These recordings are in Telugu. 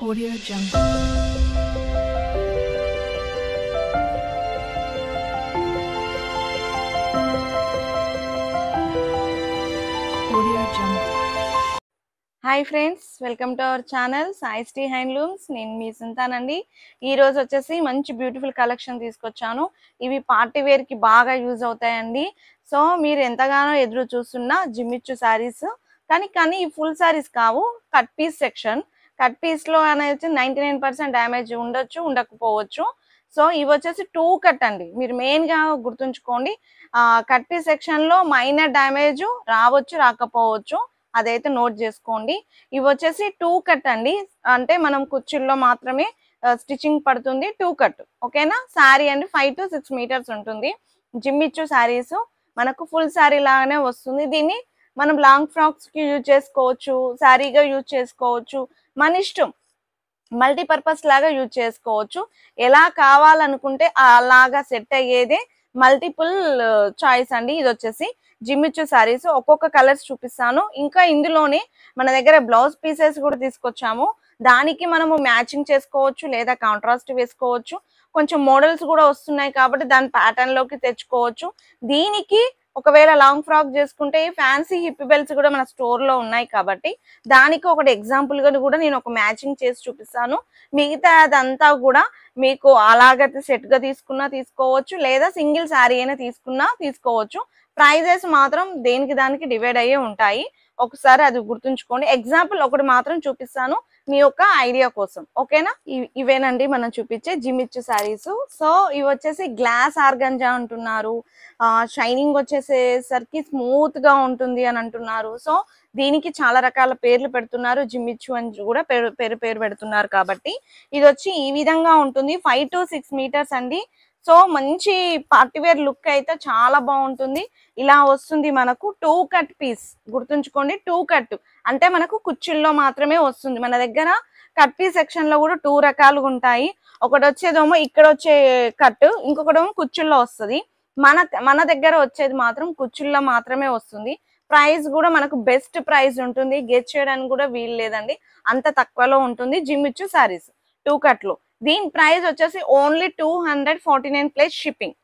Audio Jungle. Audio Jungle. Hi friends, welcome to our channel సాయిస్టీ హ్యాండ్లూమ్స్. నేను మీ సుంతానండి. ఈ రోజు వచ్చేసి మంచి బ్యూటిఫుల్ కలెక్షన్ తీసుకొచ్చాను. ఇవి పార్టీ వేర్ కి బాగా యూజ్ అవుతాయండి. సో మీరు ఎంతగానో ఎదురు చూస్తున్న జిమ్మిచ్చు శారీస్, కానీ ఈ ఫుల్ శారీస్ కావు, cut piece section. Cut piece లో అనేది 99% డ్యామేజ్ ఉండొచ్చు, ఉండకపోవచ్చు. సో ఇవి వచ్చేసి 2 కట్ అండి. మీరు మెయిన్ గా గుర్తుంచుకోండి, కట్ పీస్ సెక్షన్ లో మైనర్ డ్యామేజ్ రావచ్చు, రాకపోవచ్చు, అదైతే నోట్ చేసుకోండి. ఇవి వచ్చేసి 2 కట్ అండి. అంటే మనం కుర్చీల్లో మాత్రమే స్టిచ్చింగ్ పడుతుంది. 2 కట్, ఓకేనా. శారీ అండి 5 to 6 మీటర్స్ ఉంటుంది. జిమ్మిచ్చు శారీస్ మనకు ఫుల్ శారీ లాగానే వస్తుంది. దీన్ని మనం లాంగ్ ఫ్రాక్స్ కి యూజ్ చేసుకోవచ్చు, శారీగా యూజ్ చేసుకోవచ్చు, మన ఇష్టం. మల్టీపర్పస్ లాగా యూజ్ చేసుకోవచ్చు. ఎలా కావాలనుకుంటే అలాగా సెట్ అయ్యేదే మల్టిపుల్ చాయిస్ అండి. ఇది వచ్చేసి జిమ్మిచ్చు శారీస్. ఒక్కొక్క కలర్స్ చూపిస్తాను. ఇంకా ఇందులోనే మన దగ్గర బ్లౌజ్ పీసెస్ కూడా తీసుకొచ్చాము. దానికి మనము మ్యాచింగ్ చేసుకోవచ్చు, లేదా కాంట్రాస్ట్ వేసుకోవచ్చు. కొంచెం మోడల్స్ కూడా వస్తున్నాయి కాబట్టి దాని ప్యాటర్న్ లోకి తెచ్చుకోవచ్చు. దీనికి ఒకవేళ లాంగ్ ఫ్రాక్ చేసుకుంటే ఫ్యాన్సీ హిప్ బెల్ట్స్ కూడా మన స్టోర్ లో ఉన్నాయి కాబట్టి దానికి ఒకటి ఎగ్జాంపుల్ గా కూడా నేను ఒక మ్యాచింగ్ చేసి చూపిస్తాను. మిగతా అదంతా కూడా మీకు అలాగైతే సెట్ గా తీసుకున్నా తీసుకోవచ్చు, లేదా సింగిల్ శారీ అయినా తీసుకున్నా తీసుకోవచ్చు. ప్రైజెస్ మాత్రం దేనికి దానికి డివైడ్ అయ్యే ఉంటాయి. ఒకసారి అది గుర్తుంచుకోండి. ఎగ్జాంపుల్ ఒకటి మాత్రం చూపిస్తాను మీ యొక్క ఐడియా కోసం, ఓకేనా. ఇవేనండి మనం చూపించే జిమ్మిచ్చు శారీస్. సో ఇవి వచ్చేసి గ్లాస్ ఆర్గంజా అంటున్నారు, షైనింగ్ వచ్చేసేసరికి స్మూత్ గా ఉంటుంది అని అంటున్నారు. సో దీనికి చాలా రకాల పేర్లు పెడుతున్నారు. జిమ్మిచ్చు అని కూడా పేరు పెడుతున్నారు. కాబట్టి ఇది వచ్చి ఈ విధంగా ఉంటుంది. 5 to 6 మీటర్స్ అండి. సో మంచి పార్టీవేర్ లుక్ అయితే చాలా బాగుంటుంది. ఇలా వస్తుంది మనకు 2 కట్ పీస్. గుర్తుంచుకోండి, 2 కట్ అంటే మనకు కుర్చీల్లో మాత్రమే వస్తుంది. మన దగ్గర కట్ పీస్ సెక్షన్ లో కూడా 2 రకాలుగా ఉంటాయి. ఒకటి వచ్చేదేమో ఇక్కడ వచ్చే కట్, ఇంకొకటేమో కుర్చీల్లో వస్తుంది. మన దగ్గర వచ్చేది మాత్రం కుర్చీల్లో మాత్రమే వస్తుంది. ప్రైస్ కూడా మనకు బెస్ట్ ప్రైస్ ఉంటుంది. గెట్ చేయడానికి కూడా వీలు లేదండి, అంత తక్కువలో ఉంటుంది. జిమ్మిచ్చు శారీస్ 2 కట్ లో దీని ప్రైస్ వచ్చేసి only 249 plus shipping.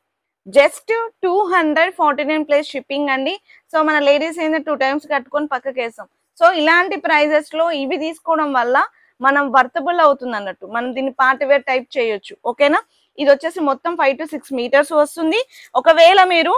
Just 249 plus shipping అండి. సో మన లేడీస్ ఏంటంటే 2 టైమ్స్ కట్టుకొని పక్కకి వేస్తాం. సో ఇలాంటి ప్రైజెస్ లో ఇవి తీసుకోవడం వల్ల మనం వర్తబుల్ అవుతుంది అన్నట్టు. మనం దీన్ని పార్టీవేర్ టైప్ చేయొచ్చు, ఓకేనా. ఇది వచ్చేసి మొత్తం 5 to 6 మీటర్స్ వస్తుంది. ఒకవేళ మీరు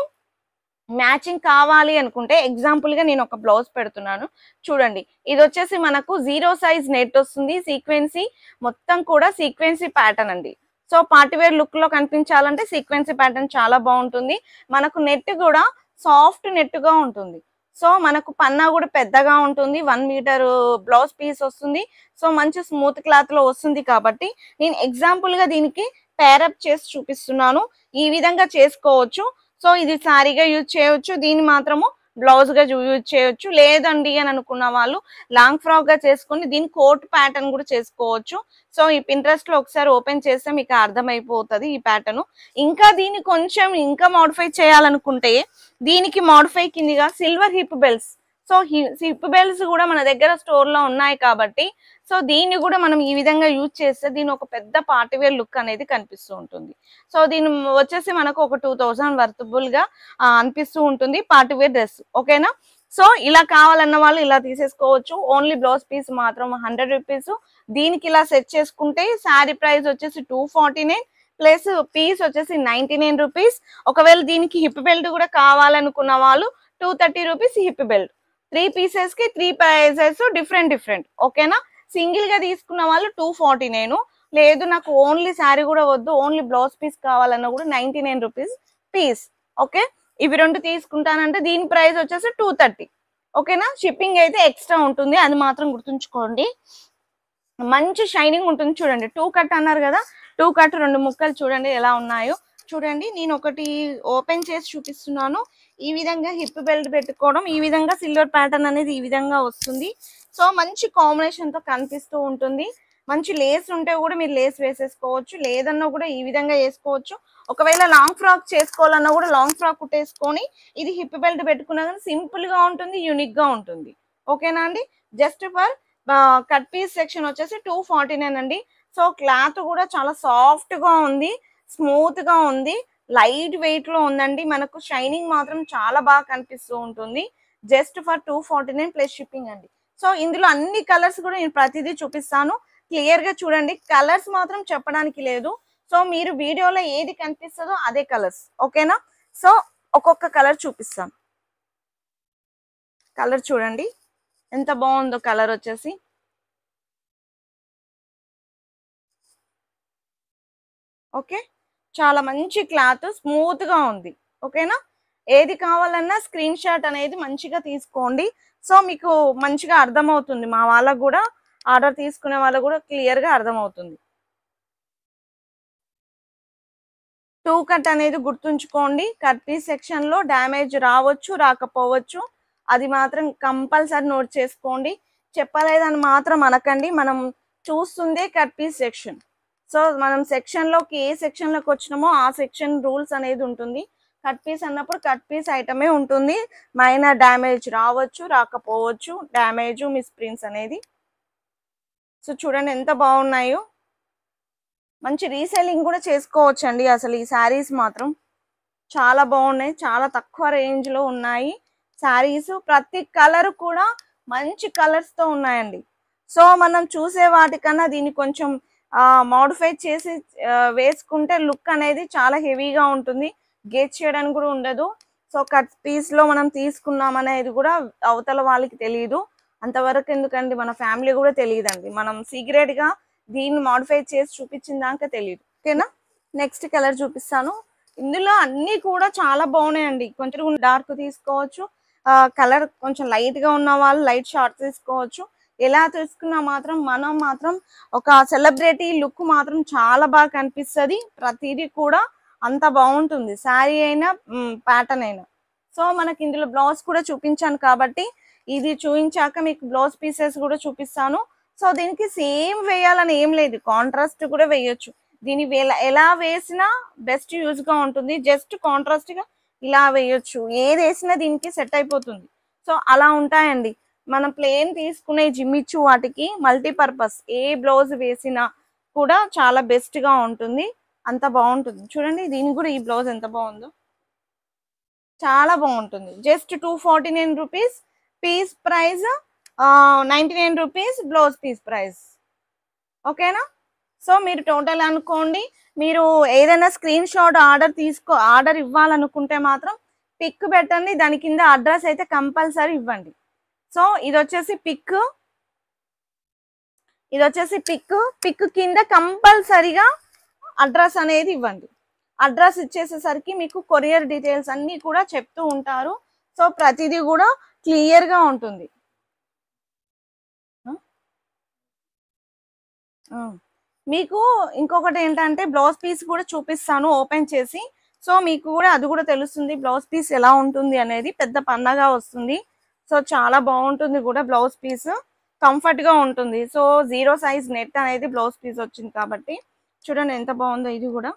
మ్యాచింగ్ కావాలి అనుకుంటే ఎగ్జాంపుల్ గా నేను ఒక బ్లౌజ్ పెడుతున్నాను చూడండి. ఇది వచ్చేసి మనకు 0 సైజ్ నెట్ వస్తుంది. సీక్వెన్సీ మొత్తం కూడా సీక్వెన్సీ ప్యాటర్న్ అండి. సో పార్టీవేర్ లుక్ లో కనిపించాలంటే సీక్వెన్సీ ప్యాటర్న్ చాలా బాగుంటుంది. మనకు నెట్ కూడా సాఫ్ట్ నెట్ గా ఉంటుంది. సో మనకు పన్నా కూడా పెద్దగా ఉంటుంది. 1 మీటర్ బ్లౌజ్ పీస్ వస్తుంది. సో మంచి స్మూత్ క్లాత్ లో వస్తుంది. కాబట్టి నేను ఎగ్జాంపుల్ గా దీనికి పేరప్ చేసి చూపిస్తున్నాను. ఈ విధంగా చేసుకోవచ్చు. సో ఇది శారీగా యూజ్ చేయవచ్చు, దీన్ని మాత్రము బ్లౌజ్ గా యూజ్ చేయొచ్చు. లేదండి అని అనుకున్న వాళ్ళు లాంగ్ ఫ్రాక్ గా చేసుకుని దీని కోట్ ప్యాటర్న్ కూడా చేసుకోవచ్చు. సో ఈ పింట్రెస్ట్ లో ఒకసారి ఓపెన్ చేస్తే మీకు అర్థమైపోతుంది ఈ ప్యాటర్న్. ఇంకా దీన్ని కొంచెం ఇంకా మోడిఫై చేయాలనుకుంటే దీనికి మోడిఫై కిందిగా silver hip belts. So hip belts కూడా మన దగ్గర స్టోర్ లో ఉన్నాయి కాబట్టి సో దీన్ని కూడా మనం ఈ విధంగా యూజ్ చేస్తే దీని ఒక పెద్ద పార్టీవేర్ లుక్ అనేది కనిపిస్తూ ఉంటుంది. సో దీని వచ్చేసి మనకు ఒక 2000 వర్తబుల్ గా అనిపిస్తూ ఉంటుంది పార్టీవేర్ డ్రెస్, ఓకేనా. సో ఇలా కావాలన్న వాళ్ళు ఇలా తీసేసుకోవచ్చు. ఓన్లీ బ్లౌజ్ పీస్ మాత్రం 100 రూపీస్. దీనికి ఇలా సెట్ చేసుకుంటే శారీ ప్రైస్ వచ్చేసి 249 ప్లస్ పీస్ వచ్చేసి 99 రూపీస్. ఒకవేళ దీనికి హిప్ బెల్ట్ కూడా కావాలనుకున్న వాళ్ళు 230 రూపీస్ హిప్ బెల్ట్. 3 పీసెస్ కి 3 ప్రైజెస్ డిఫరెంట్, ఓకేనా. సింగిల్ గా తీసుకున్న వాళ్ళు 249. లేదు నాకు ఓన్లీ శారీ కూడా వద్దు, ఓన్లీ బ్లౌజ్ పీస్ కావాలన్నా కూడా 99 రూపీస్ పీస్, ఓకే. ఇవి 2 తీసుకుంటానంటే దీని ప్రైస్ వచ్చేసి 230, ఓకేనా. షిప్పింగ్ అయితే ఎక్స్ట్రా ఉంటుంది, అది మాత్రం గుర్తుంచుకోండి. మంచి షైనింగ్ ఉంటుంది. చూడండి 2 కట్ అన్నారు కదా, 2 కట్ 2 ముక్కలు చూడండి ఎలా ఉన్నాయో. చూడండి నేను ఒకటి ఓపెన్ చేసి చూపిస్తున్నాను. ఈ విధంగా హిప్ బెల్ట్ పెట్టుకోవడం, ఈ విధంగా సిల్వర్ ప్యాటర్న్ అనేది ఈ విధంగా వస్తుంది. సో మంచి కాంబినేషన్ తో కనిపిస్తూ ఉంటుంది. మంచి లేస్ ఉంటే కూడా మీరు లేస్ వేసేసుకోవచ్చు, లేదన్నా కూడా ఈ విధంగా వేసుకోవచ్చు. ఒకవేళ లాంగ్ ఫ్రాక్ చేసుకోవాలన్నా కూడా లాంగ్ ఫ్రాక్ కుట్టేసుకొని ఇది హిప్ బెల్ట్ పెట్టుకున్నా కానీ సింపుల్ గా ఉంటుంది, యూనిక్ గా ఉంటుంది, ఓకేనా అండి. Just for cut piece section వచ్చేసి 249 అండి. సో క్లాత్ కూడా చాలా సాఫ్ట్ గా ఉంది, స్మూత్ గా ఉంది, లైట్ వెయిట్ లో ఉందండి. మనకు షైనింగ్ మాత్రం చాలా బాగా కనిపిస్తూ ఉంటుంది. జస్ట్ ఫర్ 249 ప్లస్ షిప్పింగ్ అండి. సో ఇందులో అన్ని కలర్స్ కూడా నేను ప్రతిదీ చూపిస్తాను. క్లియర్ గా చూడండి, కలర్స్ మాత్రం చెప్పడానికి లేదు. సో మీరు వీడియోలో ఏది కనిపిస్తుందో అదే కలర్స్, ఓకేనా? సో ఒక్కొక్క కలర్ చూపిస్తాను. కలర్ చూడండి ఎంత బాగుందో. కలర్ వచ్చేసి ఓకే, చాలా మంచి క్లాత్, స్మూత్ గా ఉంది, ఓకేనా? ఏది కావాలన్నా స్క్రీన్ షాట్ అనేది మంచిగా తీసుకోండి. సో మీకు మంచిగా అర్థమవుతుంది, మా వాళ్ళకు కూడా ఆర్డర్ తీసుకునే వాళ్ళకు కూడా క్లియర్ గా అర్థమవుతుంది. 2 కట్ అనేది గుర్తుంచుకోండి. కట్ పీస్ సెక్షన్ లో డ్యామేజ్ రావచ్చు, రాకపోవచ్చు, అది మాత్రం కంపల్సరీ నోట్ చేసుకోండి. చెప్పలేదని మాత్రం అనకండి, మనం చూస్తుందే కట్ పీస్ సెక్షన్. సో మనం సెక్షన్ లోకి ఏ సెక్షన్ లోకి వచ్చినామో ఆ సెక్షన్ రూల్స్ అనేది ఉంటుంది. కట్ పీస్ అన్నప్పుడు కట్ పీస్ ఐటమే ఉంటుంది. మైనర్ డ్యామేజ్ రావచ్చు, రాకపోవచ్చు, డ్యామేజ్ మిస్ ప్రింట్స్ అనేది. సో చూడండి ఎంత బాగున్నాయో. మంచి రీసెల్లింగ్ కూడా చేసుకోవచ్చు అండి. అసలు ఈ శారీస్ మాత్రం చాలా బాగున్నాయి, చాలా తక్కువ రేంజ్ లో ఉన్నాయి శారీస్. ప్రతి కలర్ కూడా మంచి కలర్స్ తో ఉన్నాయండి. సో మనం చూసే వాటికన్నా దీన్ని కొంచెం మోడిఫై చేసి వేసుకుంటే లుక్ అనేది చాలా హెవీగా ఉంటుంది, గెట్ చేయడానికి కూడా ఉండదు. సో కట్ పీస్ లో మనం తీసుకున్నాం అనేది కూడా అవతల వాళ్ళకి తెలియదు. అంతవరకు ఎందుకండి, మన ఫ్యామిలీ కూడా తెలియదండి. మనం సీక్రెట్ గా దీన్ని మోడిఫై చేసి చూపించిన దాకా తెలియదు, ఓకేనా? నెక్స్ట్ కలర్ చూపిస్తాను. ఇందులో అన్ని కూడా చాలా బాగున్నాయండి. కొంచెం డార్క్ తీసుకోవచ్చు, కలర్ కొంచెం లైట్ గా ఉన్న వాళ్ళు లైట్ షార్ట్ తీసుకోవచ్చు. ఎలా తీసుకున్నా మాత్రం మనం మాత్రం ఒక సెలబ్రిటీ లుక్ మాత్రం చాలా బాగా కనిపిస్తుంది. ప్రతిదీ కూడా అంత బాగుంటుంది, శారీ అయినా ప్యాటర్న్ అయినా. సో మనకి ఇందులో బ్లౌజ్ కూడా చూపించాను కాబట్టి ఇది చూపించాక మీకు బ్లౌజ్ పీసెస్ కూడా చూపిస్తాను. సో దీనికి సేమ్ వేయాలని ఏం లేదు, కాంట్రాస్ట్ కూడా వేయొచ్చు. దీని ఎలా వేసినా బెస్ట్ యూజ్ గా ఉంటుంది. జస్ట్ కాంట్రాస్ట్ గా ఇలా వేయొచ్చు, ఏది వేసినా దీనికి సెట్ అయిపోతుంది. సో అలా ఉంటాయండి. మనం ప్లేన్ తీసుకునే జిమ్మిచ్చు వాటికి మల్టీపర్పస్ ఏ బ్లౌజ్ వేసినా కూడా చాలా బెస్ట్ గా ఉంటుంది, అంత బాగుంటుంది. చూడండి దీనికి కూడా ఈ బ్లౌజ్ ఎంత బాగుందో, చాలా బాగుంటుంది. Just 249 rupees, piece price 99 rupees, blouse piece price, ఓకేనా? సో మీరు టోటల్ అనుకోండి. మీరు ఏదైనా స్క్రీన్ షాట్ ఆర్డర్ ఇవ్వాలనుకుంటే మాత్రం పిక్ పెట్టండి, దాని కింద అడ్రస్ అయితే కంపల్సరీ ఇవ్వండి. సో ఇది వచ్చేసి పిక్ కింద కంపల్సరీగా అడ్రస్ అనేది ఇవ్వండి. అడ్రస్ ఇచ్చేసేసరికి మీకు కొరియర్ డీటెయిల్స్ అన్ని కూడా చెప్తూ ఉంటారు. సో ప్రతిదీ కూడా క్లియర్ గా ఉంటుంది. మీకు ఇంకొకటి ఏంటంటే బ్లౌజ్ పీస్ కూడా చూపిస్తాను ఓపెన్ చేసి. సో మీకు కూడా అది కూడా తెలుస్తుంది బ్లౌజ్ పీస్ ఎలా ఉంటుంది అనేది. పెద్ద పన్నగా వస్తుంది, సో చాలా బాగుంటుంది కూడా బ్లౌజ్ పీస్, కంఫర్ట్ గా ఉంటుంది. సో 0 సైజ్ నెట్ అనేది బ్లౌజ్ పీస్ వచ్చింది కాబట్టి చూడండి ఎంత బాగుందో. ఇది కూడా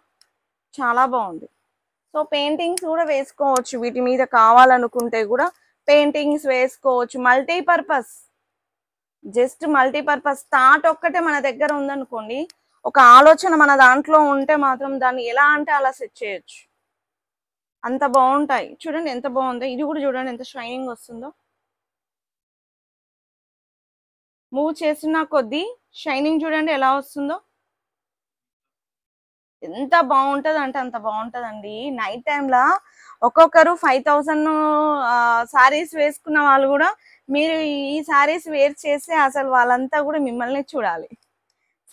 చాలా బాగుంది. సో పెయింటింగ్స్ కూడా వేసుకోవచ్చు, వీటి మీద కావాలనుకుంటే కూడా పెయింటింగ్స్ వేసుకోవచ్చు. Multipurpose, just multipurpose. థాట్ ఒక్కటే మన దగ్గర ఉందనుకోండి, ఒక ఆలోచన మన దాంట్లో ఉంటే మాత్రం దాన్ని ఎలా అంటే అలా సెట్ చేయొచ్చు, అంత బాగుంటాయి. చూడండి ఎంత బాగుందో. ఇది కూడా చూడండి ఎంత షైనింగ్ వస్తుందో. మూవ్ చేస్తున్న కొద్దీ షైనింగ్ చూడండి ఎలా వస్తుందో. ఎంత బాగుంటది అంటే అంత బాగుంటదండి. నైట్ టైంలా ఒక్కొక్కరు 5000 సారీస్ వేసుకున్న వాళ్ళు కూడా మీరు ఈ సారీస్ వేర్ చేస్తే అసలు వాళ్ళంతా కూడా మిమ్మల్ని చూడాలి,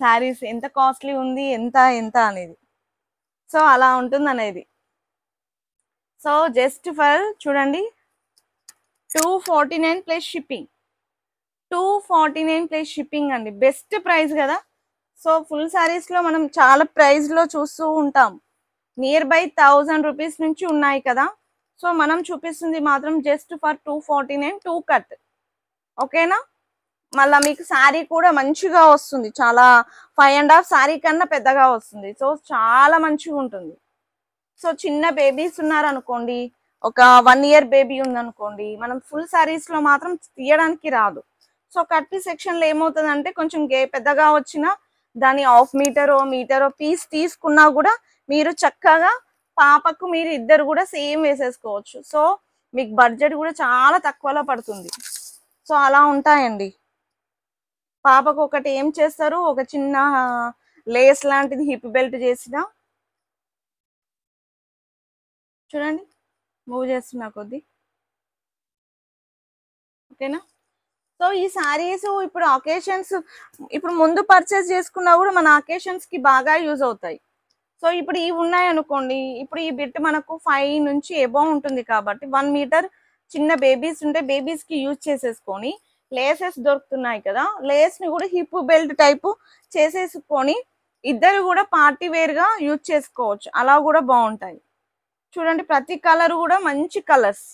సారీస్ ఎంత కాస్ట్లీ ఉంది, ఎంత ఎంత అనేది. సో అలా ఉంటుంది అనేది. సో జస్ట్ ఫర్ చూడండి 249 ప్లస్ షిప్పింగ్, 249 ప్లస్ షిప్పింగ్ అండి. బెస్ట్ ప్రైస్ కదా. సో ఫుల్ సారీస్ లో మనం చాలా ప్రైస్ లో చూస్తూ ఉంటాం, నియర్ బై 1000 రూపీస్ నుంచి ఉన్నాయి కదా. సో మనం చూపిస్తుంది మాత్రం జస్ట్ ఫర్ 249, 2 కట్, ఓకేనా? మళ్ళీ మీకు శారీ కూడా మంచిగా వస్తుంది, చాలా 5.5 శారీ కన్నా పెద్దగా వస్తుంది. సో చాలా మంచిగా ఉంటుంది. సో చిన్న బేబీస్ ఉన్నారనుకోండి, ఒక 1 year బేబీ ఉందనుకోండి, మనం ఫుల్ శారీస్ లో మాత్రం తీయడానికి రాదు. సో కట్ పీస్ సెక్షన్లో ఏమవుతుందంటే కొంచెం పెద్దగా వచ్చిన దాని హాఫ్ మీటరో పీస్ తీసుకున్నా కూడా మీరు చక్కగా పాపకు మీరు ఇద్దరు కూడా సేమ్ వేసేసుకోవచ్చు. సో మీకు బడ్జెట్ కూడా చాలా తక్కువలో పడుతుంది. సో అలా ఉంటాయండి. పాపకు ఒకటి ఏం చేస్తారు, ఒక చిన్న లేస్ లాంటిది హిప్ బెల్ట్ చేసిన, చూడండి మూవ్ చేస్తున్నా కొద్ది, ఓకేనా. సో ఈ శారీస్ ఇప్పుడు అకేషన్స్, ఇప్పుడు ముందు పర్చేస్ చేసుకున్నా కూడా మన అకేషన్స్ కి బాగా యూజ్ అవుతాయి. సో ఇప్పుడు ఇవి ఉన్నాయి అనుకోండి, ఇప్పుడు ఈ బిట్ మనకు 5 నుంచి ఎబోవ్ ఉంటుంది కాబట్టి 1 మీటర్ చిన్న బేబీస్ ఉంటే బేబీస్ కి యూజ్ చేసేసుకొని, లేసెస్ దొరుకుతున్నాయి కదా, లేస్ ని కూడా హిప్ బెల్ట్ టైపు చేసేసుకొని ఇద్దరు కూడా పార్టీ వేర్ గా యూజ్ చేసుకోవచ్చు. అలా కూడా బాగుంటాయి. చూడండి ప్రతి కలర్ కూడా మంచి కలర్స్.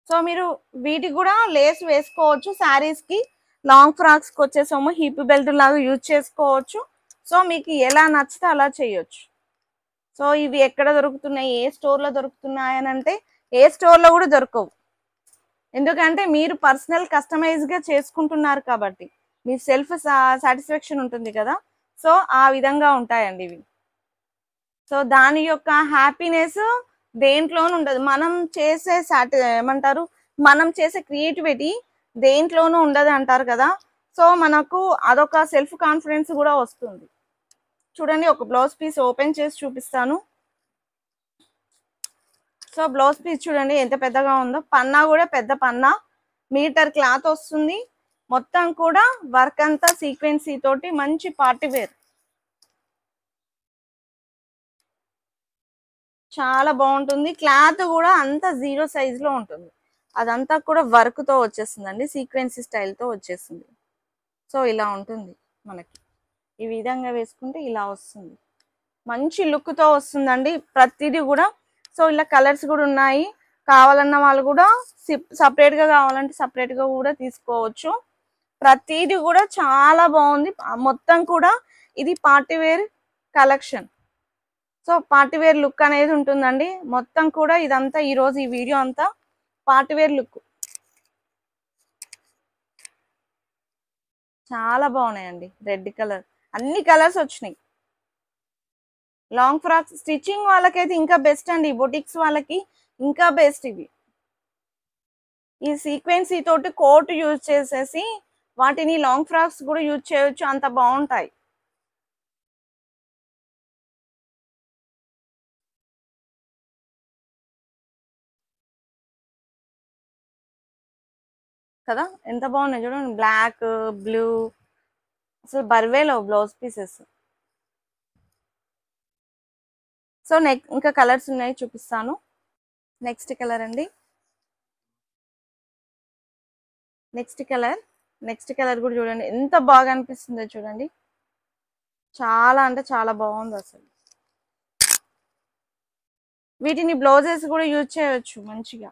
సో మీరు వీటికి కూడా లేస్ వేసుకోవచ్చు. శారీస్ కి, లాంగ్ ఫ్రాక్స్ కి వచ్చేసేమో హిప్ బెల్ట్ లాగా యూజ్ చేసుకోవచ్చు. సో మీకు ఎలా నచ్చితే అలా చేయొచ్చు. సో ఇవి ఎక్కడ దొరుకుతున్నాయి, ఏ స్టోర్ లో దొరుకుతున్నాయి అని అంటే ఏ స్టోర్ లో కూడా దొరకవు. ఎందుకంటే మీరు పర్సనల్ కస్టమైజ్ గా చేసుకుంటున్నారు కాబట్టి మీ సెల్ఫ్ సాటిస్ఫాక్షన్ ఉంటుంది కదా. సో ఆ విధంగా ఉంటాయండి ఇవి. సో దాని యొక్క హ్యాపీనెస్ దేంట్లోనూ ఉండదు. మనం చేసే ఏమంటారు, మనం చేసే క్రియేటివిటీ దేంట్లోనూ ఉండదు అంటారు కదా. సో మనకు అదొక సెల్ఫ్ కాన్ఫిడెన్స్ కూడా వస్తుంది. చూడండి ఒక బ్లౌజ్ పీస్ ఓపెన్ చేసి చూపిస్తాను. సో బ్లౌజ్ పీస్ చూడండి ఎంత పెద్దగా ఉందో. పన్నా కూడా పెద్ద పన్నా, మీటర్ క్లాత్ వస్తుంది. మొత్తం కూడా వర్క్ అంతా సీక్వెన్సీ తోటి మంచి పార్టీ వేర్, చాలా బాగుంటుంది. క్లాత్ కూడా అంతా 0 సైజ్ లో ఉంటుంది. అదంతా కూడా వర్క్ తో వచ్చేస్తుందండి, సీక్వెన్సీ స్టైల్ తో వచ్చేస్తుంది. సో ఇలా ఉంటుంది మనకి. ఈ విధంగా వేసుకుంటే ఇలా వస్తుంది, మంచి లుక్ తో వస్తుందండి ప్రతిదీ కూడా. సో ఇలా కలర్స్ కూడా ఉన్నాయి. కావాలన్న వాళ్ళు కూడా సపరేట్ గా కావాలంటే సపరేట్ గా కూడా తీసుకోవచ్చు. ప్రతిదీ కూడా చాలా బాగుంది. మొత్తం కూడా ఇది party wear collection. So party wear look అనేది ఉంటుందండి మొత్తం కూడా. ఇదంతా ఈ రోజు ఈ వీడియో అంతా పార్టీ వేర్ లుక్. చాలా బాగున్నాయండి. రెడ్ కలర్, అన్ని కలర్స్ వచ్చినాయి. లాంగ్ ఫ్రాక్స్ స్టిచ్చింగ్ వాళ్ళకైతే ఇంకా బెస్ట్ అండి, బొటిక్స్ వాళ్ళకి ఇంకా బెస్ట్ ఇవి. ఈ సీక్వెన్సీ తోటి కోట్ యూజ్ చేసేసి వాటిని లాంగ్ ఫ్రాక్స్ కూడా యూజ్ చేయొచ్చు, అంత బాగుంటాయి. కదా ఎంత బాగున్నాయి చూడండి, బ్లాక్ బ్లూ, అసలు బర్వేలో బ్లౌజ్ పీసెస్. సో ఇంకా కలర్స్ ఉన్నాయి చూపిస్తాను. నెక్స్ట్ కలర్ అండి, నెక్స్ట్ కలర్ కూడా చూడండి ఎంత బాగా అనిపిస్తుందో చూడండి. చాలా అంటే చాలా బాగుంది అసలు. వీటిని బ్లౌజెస్ కూడా యూజ్ చేయొచ్చు మంచిగా,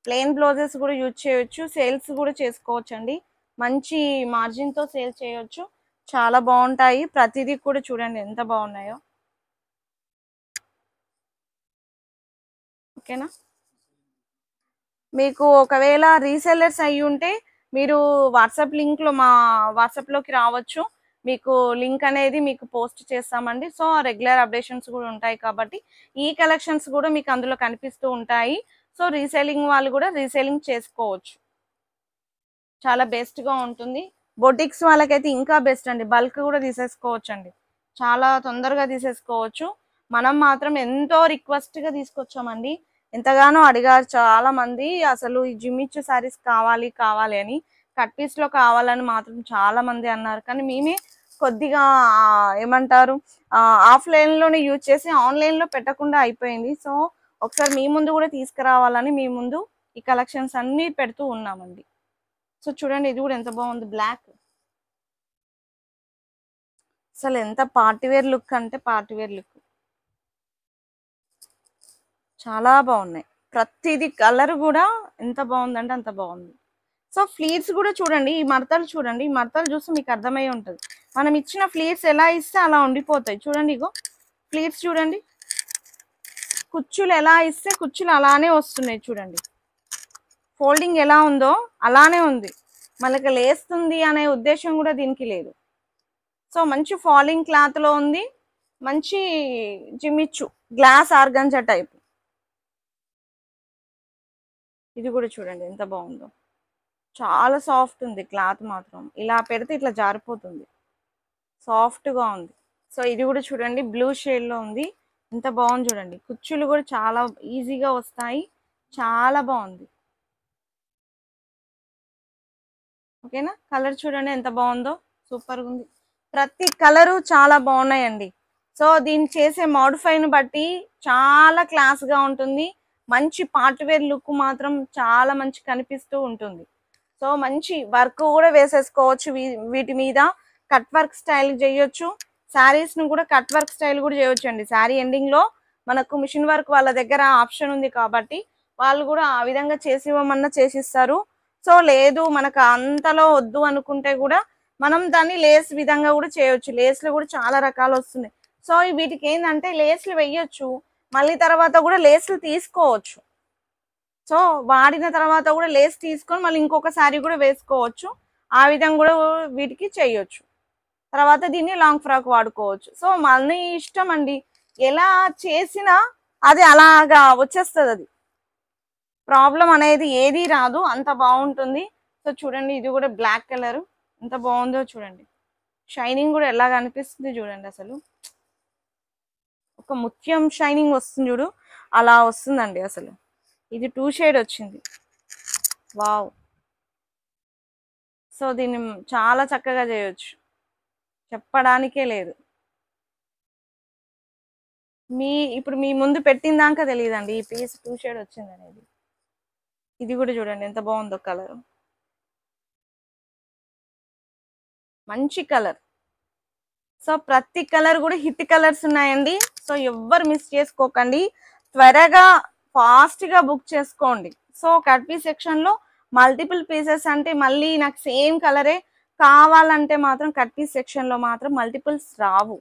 ప్లెయిన్ బ్లౌజెస్ కూడా యూజ్ చేయొచ్చు, సేల్స్ కూడా చేసుకోవచ్చు అండి. మంచి మార్జిన్ తో సేల్ చేయొచ్చు. చాలా బాగుంటాయి. ప్రతిదీ కూడా చూడండి ఎంత బాగున్నాయో. ఓకేనా. మీకు ఒకవేళ రీసెల్లర్స్ అయ్యి ఉంటే మీరు వాట్సాప్ లింక్ లో మా వాట్సాప్ లోకి రావచ్చు. మీకు లింక్ అనేది మీకు పోస్ట్ చేస్తామండి. సో రెగ్యులర్ అప్డేషన్స్ కూడా ఉంటాయి కాబట్టి ఈ కలెక్షన్స్ కూడా మీకు అందులో కనిపిస్తూ ఉంటాయి. సో రీసేలింగ్ వాళ్ళు కూడా రీసేలింగ్ చేసుకోవచ్చు, చాలా బెస్ట్ గా ఉంటుంది. బొటిక్స్ వాళ్ళకైతే ఇంకా బెస్ట్ అండి, బల్క్ కూడా తీసేసుకోవచ్చు అండి, చాలా తొందరగా తీసేసుకోవచ్చు. మనం మాత్రం ఎంతో రిక్వెస్ట్ గా తీసుకొచ్చామండి, ఎంతగానో అడిగారు చాలా మంది. అసలు ఈ జిమ్మిచ్చు శారీస్ కావాలి కావాలి అని, కట్ పీస్ లో కావాలని మాత్రం చాలా మంది అన్నారు. కానీ మేమే కొద్దిగా ఏమంటారు ఆఫ్లైన్ లోనే యూజ్ చేసి ఆన్లైన్ లో పెట్టకుండా అయిపోయింది. సో ఒకసారి మీ ముందు కూడా తీసుకురావాలని మీ ముందు ఈ కలెక్షన్స్ అన్ని పెడుతూ ఉన్నామండి. సో చూడండి ఇది కూడా ఎంత బాగుంది, బ్లాక్. అసలు ఎంత పార్టీవేర్ లుక్ అంటే పార్టీవేర్ లుక్, చాలా బాగున్నాయి. ప్రతిదీ కలర్ కూడా ఎంత బాగుందంటే అంత బాగుంది. సో ఫ్లీట్స్ కూడా చూడండి, ఈ మడతలు చూడండి, ఈ మడతలు చూస్తే మీకు అర్థమై ఉంటుంది. మనం ఇచ్చిన ఫ్లీట్స్ ఎలా ఇస్తే అలా ఉండిపోతాయి. చూడండి ఇగో ఫ్లీట్స్ చూడండి, కుచ్చులు ఎలా ఇస్తే కుచ్చులు అలానే వస్తున్నాయి చూడండి. ఫోల్డింగ్ ఎలా ఉందో అలానే ఉంది, మనకి లేస్తుంది అనే ఉద్దేశం కూడా దీనికి లేదు. సో మంచి ఫాలింగ్ క్లాత్ లో ఉంది, మంచి జిమ్మిచ్చు గ్లాస్ ఆర్గంజా టైప్. ఇది కూడా చూడండి ఎంత బాగుందో, చాలా సాఫ్ట్ ఉంది క్లాత్ మాత్రం, ఇలా పెడితే ఇట్లా జారిపోతుంది, సాఫ్ట్ గా ఉంది. సో ఇది కూడా చూడండి బ్లూ షేడ్ లో ఉంది, ఎంత బాగుంది చూడండి. కుచ్చులు కూడా చాలా ఈజీగా వస్తాయి, చాలా బాగుంది. ఓకేనా, కలర్ చూడండి ఎంత బాగుందో, సూపర్ గా ఉంది. ప్రతి కలరు చాలా బాగున్నాయండి. సో దీన్ని చేసే మోడిఫైని బట్టి చాలా క్లాస్ గా ఉంటుంది, మంచి పార్ట్ వేర్ లుక్ మాత్రం చాలా మంచి కనిపిస్తూ ఉంటుంది. సో మంచి వర్క్ కూడా వేసేసుకోవచ్చు వీటి మీద, కట్ వర్క్ స్టైల్ చేయొచ్చు. శారీస్ ను కూడా కట్ వర్క్ స్టైల్ కూడా చేయొచ్చు అండి. శారీ ఎండింగ్ లో మనకు మిషన్ వర్క్ వాళ్ళ దగ్గర ఆప్షన్ ఉంది కాబట్టి వాళ్ళు కూడా ఆ విధంగా చేసి ఇవ్వమన్నా చేసిస్తారు. సో లేదు మనకు అంతలో వద్దు అనుకుంటే కూడా మనం దాన్ని లేస్ విధంగా కూడా చేయొచ్చు. లేస్లు కూడా చాలా రకాలు వస్తున్నాయి. సో వీటికి ఏంటంటే లేస్లు వేయొచ్చు, మళ్ళీ తర్వాత కూడా లేస్లు తీసుకోవచ్చు. సో వాడిన తర్వాత కూడా లేస్ తీసుకొని మళ్ళీ ఇంకొక శారీ కూడా వేసుకోవచ్చు, ఆ విధంగా కూడా వీటికి చేయొచ్చు. తర్వాత దీన్ని లాంగ్ ఫ్రాక్ వాడుకోవచ్చు. సో మన ఇష్టం అండి, ఎలా చేసినా అది అలాగా వచ్చేస్తుంది, అది ప్రాబ్లం అనేది ఏది రాదు, అంత బాగుంటుంది. సో చూడండి ఇది కూడా బ్లాక్ కలర్ ఎంత బాగుందో చూడండి, షైనింగ్ కూడా ఎలా కనిపిస్తుంది చూడండి, అసలు ఒక ముత్యం షైనింగ్ వస్తుంది చూడు, అలా వస్తుందండి అసలు. ఇది 2 షేడ్ వచ్చింది, వావ్. సో దీన్ని చాలా చక్కగా చేయొచ్చు, చెప్పడానికే లేదు. ఇప్పుడు మీ ముందు పెట్టిన దాకా తెలియదండి ఈ పీస్ 2 షేడ్ వచ్చింది అనేది. ఇది కూడా చూడండి ఎంత బాగుందో కలర్, మంచి కలర్. సో ప్రతి కలర్ కూడా హిట్ కలర్స్ ఉన్నాయండి. సో ఎవ్వరు మిస్ చేసుకోకండి, త్వరగా ఫాస్ట్ గా బుక్ చేసుకోండి. సో కట్ పీస్ సెక్షన్ లో మల్టిపుల్ పీసెస్ అంటే మళ్ళీ నాకు సేమ్ కలరే కావాలంటే మాత్రం కట్ పీస్ సెక్షన్ లో మాత్రం మల్టిపుల్స్ రావు.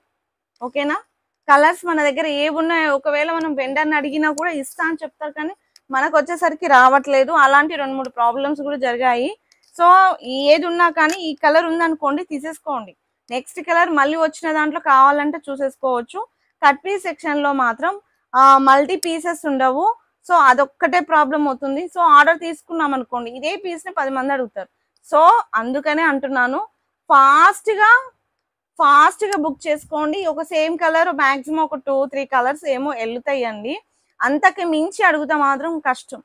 ఓకేనా, కలర్స్ మన దగ్గర ఏమున్నాయో ఒకవేళ మనం వెండర్ని అడిగినా కూడా ఇస్తా అని చెప్తారు, కానీ మనకు వచ్చేసరికి రావట్లేదు. అలాంటి 2-3 ప్రాబ్లమ్స్ కూడా జరిగాయి. సో ఏది ఉన్నా కానీ ఈ కలర్ ఉందనుకోండి తీసేసుకోండి, నెక్స్ట్ కలర్ మళ్ళీ వచ్చిన దాంట్లో కావాలంటే చూసేసుకోవచ్చు. కట్ పీస్ సెక్షన్ లో మాత్రం మల్టీ పీసెస్ ఉండవు. సో అదొక్కటే ప్రాబ్లం అవుతుంది. సో ఆర్డర్ తీసుకున్నాం అనుకోండి, ఇదే పీస్ ని 10 మంది అడుగుతారు. సో అందుకనే అంటున్నాను, ఫాస్ట్ గా బుక్ చేసుకోండి. ఒక సేమ్ కలర్ మాక్సిమం ఒక 2-3 కలర్స్ ఏమో వెళ్తాయండి, అంతకు మించి అడుగుతా మాత్రం కష్టం.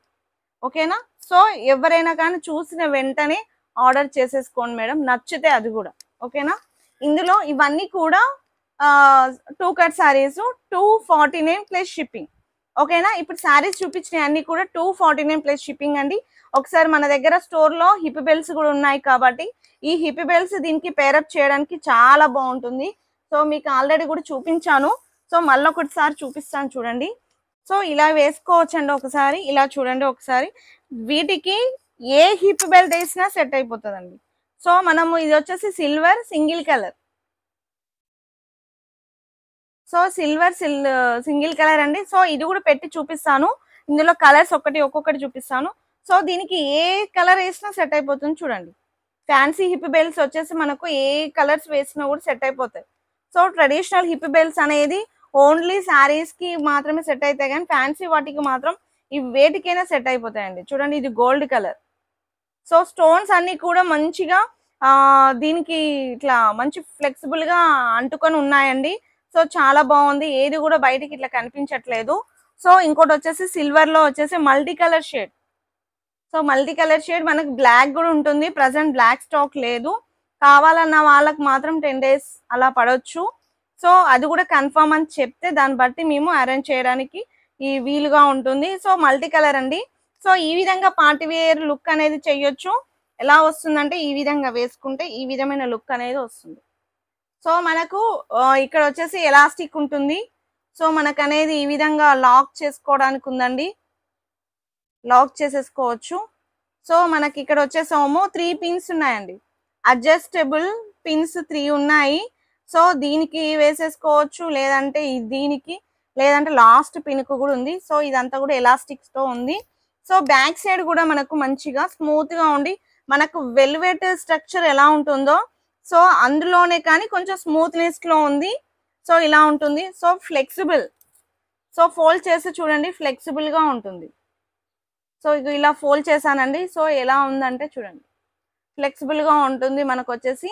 ఓకేనా, సో ఎవరైనా కానీ చూసిన వెంటనే ఆర్డర్ చేసేసుకోండి మేడం, నచ్చితే అది కూడా. ఓకేనా, ఇందులో ఇవన్నీ కూడా 2 కట్ శారీస్ 249 ప్లస్ షిప్పింగ్. ఓకేనా, ఇప్పుడు శారీస్ చూపించిన అన్ని కూడా 249 ప్లస్ షిప్పింగ్ అండి. ఒకసారి మన దగ్గర స్టోర్ లో హిప్ బెల్ట్స్ కూడా ఉన్నాయి కాబట్టి ఈ హిప్ బెల్ట్స్ దీనికి పేరప్ చేయడానికి చాలా బాగుంటుంది. సో మీకు ఆల్రెడీ కూడా చూపించాను, సో మళ్ళీ ఒకటిసారి చూపిస్తాను చూడండి. సో ఇలా వేసుకోవచ్చండి ఒకసారి, ఇలా చూడండి ఒకసారి. వీటికి ఏ హిప్ బెల్ట్ వేసినా సెట్ అయిపోతుందండి. సో మనము ఇది వచ్చేసి silver single colour, so silver single colour అండి. సో ఇది కూడా పెట్టి చూపిస్తాను, ఇందులో కలర్స్ ఒక్కొక్కటి చూపిస్తాను. సో దీనికి ఏ కలర్ వేసినా సెట్ అయిపోతుంది చూడండి. ఫ్యాన్సీ హిప్ బెల్ట్స్ వచ్చేసి మనకు ఏ కలర్స్ వేసినా కూడా సెట్ అయిపోతాయి. సో ట్రెడిషనల్ హిప్ బెల్ట్స్ అనేది ఓన్లీ శారీస్ కి మాత్రమే సెట్ అవుతాయి, కానీ ఫ్యాన్సీ వాటికి మాత్రం ఇవి వేటికైనా సెట్ అయిపోతాయండి. చూడండి ఇది గోల్డ్ కలర్. సో స్టోన్స్ అన్ని కూడా మంచిగా దీనికి ఇట్లా మంచి ఫ్లెక్సిబుల్ గా అంటుకొని ఉన్నాయండి. సో చాలా బాగుంది, ఏది కూడా బయటికి ఇట్లా కనిపించట్లేదు. సో ఇంకోటి వచ్చేసి సిల్వర్ లో వచ్చేసి multi colour shade. So multi colour shade మనకి బ్లాక్ కూడా ఉంటుంది, ప్రజెంట్ బ్లాక్ స్టాక్ లేదు, కావాలన్న వాళ్ళకి మాత్రం 10 days అలా పడవచ్చు. సో అది కూడా కన్ఫర్మ్ అని చెప్తే దాన్ని బట్టి మేము అరేంజ్ చేయడానికి ఈ వీలుగా ఉంటుంది. సో మల్టీ కలర్ అండి. సో ఈ విధంగా పార్టీ వేర్ లుక్ అనేది చెయ్యొచ్చు. ఎలా వస్తుందంటే ఈ విధంగా వేసుకుంటే ఈ విధమైన లుక్ అనేది వస్తుంది. సో మనకు ఇక్కడ వచ్చేసి ఎలాస్టిక్ ఉంటుంది. సో మనకు అనేది ఈ విధంగా లాక్ చేసుకోవడానికి ఉందండి, లాక్ చేసేసుకోవచ్చు. సో మనకి ఇక్కడ వచ్చేసేమో 3 పిన్స్ ఉన్నాయండి, అడ్జస్టబుల్ పిన్స్ 3 ఉన్నాయి. సో దీనికి వేసేసుకోవచ్చు, లేదంటే దీనికి, లేదంటే లాస్ట్ పిన్ కు కూడా ఉంది. సో ఇదంతా కూడా ఎలాస్టిక్స్ తో ఉంది. సో బ్యాక్ సైడ్ కూడా మనకు మంచిగా స్మూత్ గా ఉండి మనకు వెల్వెట్ స్ట్రక్చర్ ఎలా ఉంటుందో సో అందులోనే కానీ కొంచెం స్మూత్నెస్ లో ఉంది. సో ఇలా ఉంటుంది. సో ఫ్లెక్సిబుల్, సో ఫోల్డ్ చేసి చూడండి ఫ్లెక్సిబుల్ గా ఉంటుంది. సో ఇది ఇలా ఫోల్డ్ చేశానండి. సో ఎలా ఉందంటే చూడండి ఫ్లెక్సిబుల్ గా ఉంటుంది. మనకు వచ్చేసి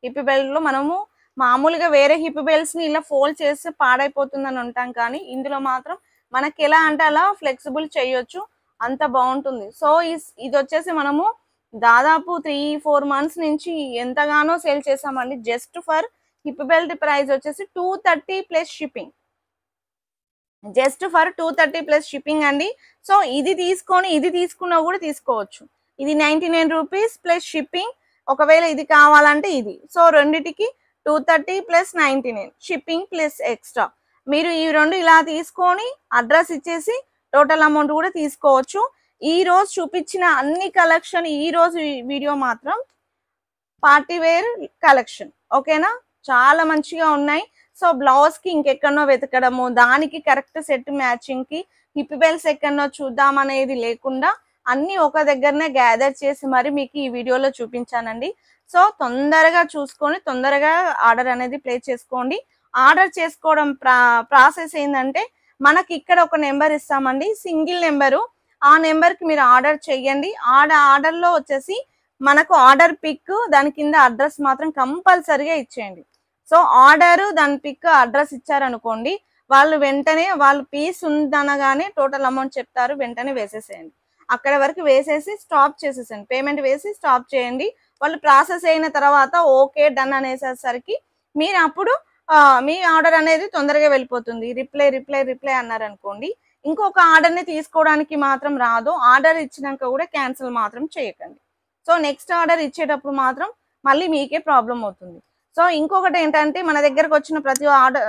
హిప్ బెల్ట్ లో మనము మామూలుగా వేరే హిప్ బెల్ట్స్ ని ఇలా ఫోల్డ్ చేసి పాడైపోతుందని ఉంటాం, కానీ ఇందులో మాత్రం మనకి ఎలా అంటే అలా ఫ్లెక్సిబుల్ చేయొచ్చు, అంత బాగుంటుంది. సో ఇది వచ్చేసి మనము దాదాపు 3-4 months నుంచి ఎంతగానో సేల్ చేసామండి. Just for hip belt price వచ్చేసి 230 plus shipping. Just for 230 plus shipping అండి. సో ఇది తీసుకొని ఇది తీసుకున్నా కూడా తీసుకోవచ్చు. ఇది 99 రూపీస్ ప్లస్ షిప్పింగ్. ఒకవేళ ఇది కావాలంటే ఇది. సో రెండిటికి 230 ప్లస్ 99 షిప్పింగ్ ప్లస్ ఎక్స్ట్రా. మీరు ఈ రెండు ఇలా తీసుకొని అడ్రస్ ఇచ్చేసి టోటల్ అమౌంట్ కూడా తీసుకోవచ్చు. ఈ రోజు చూపించిన అన్ని కలెక్షన్ ఈ రోజు వీడియో మాత్రం పార్టీ వేర్ కలెక్షన్, ఓకేనా? చాలా మంచిగా ఉన్నాయి. సో బ్లౌజ్ కి ఇంకెక్కడనో వెతకడము, దానికి కరెక్ట్ సెట్ మ్యాచింగ్ కి హిప్ బెల్ట్స్ ఎక్కడనో చూద్దాం అనేది లేకుండా అన్ని ఒక దగ్గరనే గ్యాదర్ చేసి మరి మీకు ఈ వీడియోలో చూపించానండి. సో తొందరగా చూసుకొని తొందరగా ఆర్డర్ అనేది ప్లేస్ చేసుకోండి. ఆర్డర్ చేసుకోవడం ప్రాసెస్ ఏంటంటే మనకి ఇక్కడ ఒక నెంబర్ ఇస్తామండి, సింగిల్ నెంబరు. ఆ నెంబర్కి మీరు ఆర్డర్ చేయండి. ఆర్డర్లో వచ్చేసి మనకు ఆర్డర్ పిక్, దాని కింద అడ్రస్ మాత్రం కంపల్సరిగా ఇచ్చేయండి. సో ఆర్డర్ దాని పిక్ అడ్రస్ ఇచ్చారనుకోండి, వాళ్ళు వెంటనే వాళ్ళు పీస్ ఉందనగానే టోటల్ అమౌంట్ చెప్తారు, వెంటనే వేసేసేయండి. అక్కడ వరకు వేసేసి స్టాప్ చేసేసండి, పేమెంట్ వేసి స్టాప్ చేయండి. వాళ్ళు ప్రాసెస్ అయిన తర్వాత ఓకే డన్ అనేసరికి మీరు అప్పుడు మీ ఆర్డర్ అనేది తొందరగా వెళ్ళిపోతుంది. రిప్లై అన్నారనుకోండి, ఇంకొక ఆర్డర్ని తీసుకోవడానికి మాత్రం రాదు. ఆర్డర్ ఇచ్చినాక కూడా క్యాన్సిల్ మాత్రం చేయకండి. సో నెక్స్ట్ ఆర్డర్ ఇచ్చేటప్పుడు మాత్రం మళ్ళీ మీకే ప్రాబ్లం అవుతుంది. సో ఇంకొకటి ఏంటంటే మన దగ్గరకు వచ్చిన ప్రతి ఆర్డర్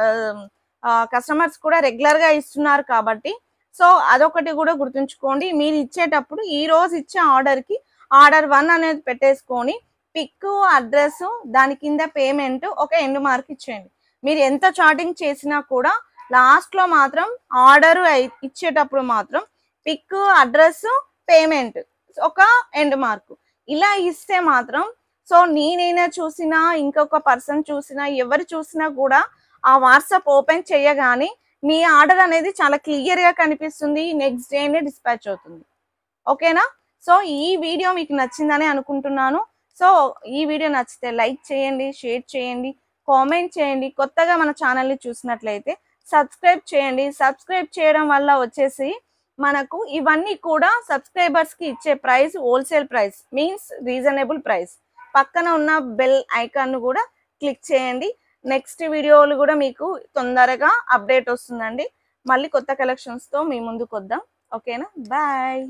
కస్టమర్స్ కూడా రెగ్యులర్గా ఇస్తున్నారు కాబట్టి సో అదొకటి కూడా గుర్తుంచుకోండి. మీరు ఇచ్చేటప్పుడు ఈ రోజు ఇచ్చే ఆర్డర్కి ఆర్డర్ 1 అనేది పెట్టేసుకొని పిక్, అడ్రస్, దాని కింద పేమెంట్, ఒక ఎండ్ మార్క్ ఇచ్చేయండి. మీరు ఎంత చార్టింగ్ చేసినా కూడా లాస్ట్లో మాత్రం ఆర్డర్ ఇచ్చేటప్పుడు మాత్రం పిక్, అడ్రస్, పేమెంట్, ఒక ఎండ్ మార్క్ ఇలా ఇస్తే మాత్రం సో నేనైనా చూసినా ఇంకొక పర్సన్ చూసినా ఎవరు చూసినా కూడా ఆ వాట్సాప్ ఓపెన్ చేయగానే మీ ఆర్డర్ అనేది చాలా క్లియర్గా కనిపిస్తుంది. నెక్స్ట్ డేనే డిస్పాచ్ అవుతుంది, ఓకేనా? సో ఈ వీడియో మీకు నచ్చిందని అనుకుంటున్నాను. సో ఈ వీడియో నచ్చితే లైక్ చేయండి, షేర్ చేయండి, కామెంట్ చేయండి. కొత్తగా మన ఛానల్ని చూసినట్లయితే సబ్స్క్రైబ్ చేయండి. సబ్స్క్రైబ్ చేయడం వల్ల వచ్చేసి మనకు ఇవన్నీ కూడా సబ్స్క్రైబర్స్కి ఇచ్చే price wholesale price, means reasonable price. పక్కన ఉన్న బెల్ ఐకాన్ను కూడా క్లిక్ చేయండి. నెక్స్ట్ వీడియోలు కూడా మీకు తొందరగా అప్డేట్ వస్తుందండి. మళ్ళీ కొత్త కలెక్షన్స్తో మీ ముందుకు వద్దాం, ఓకేనా? బాయ్.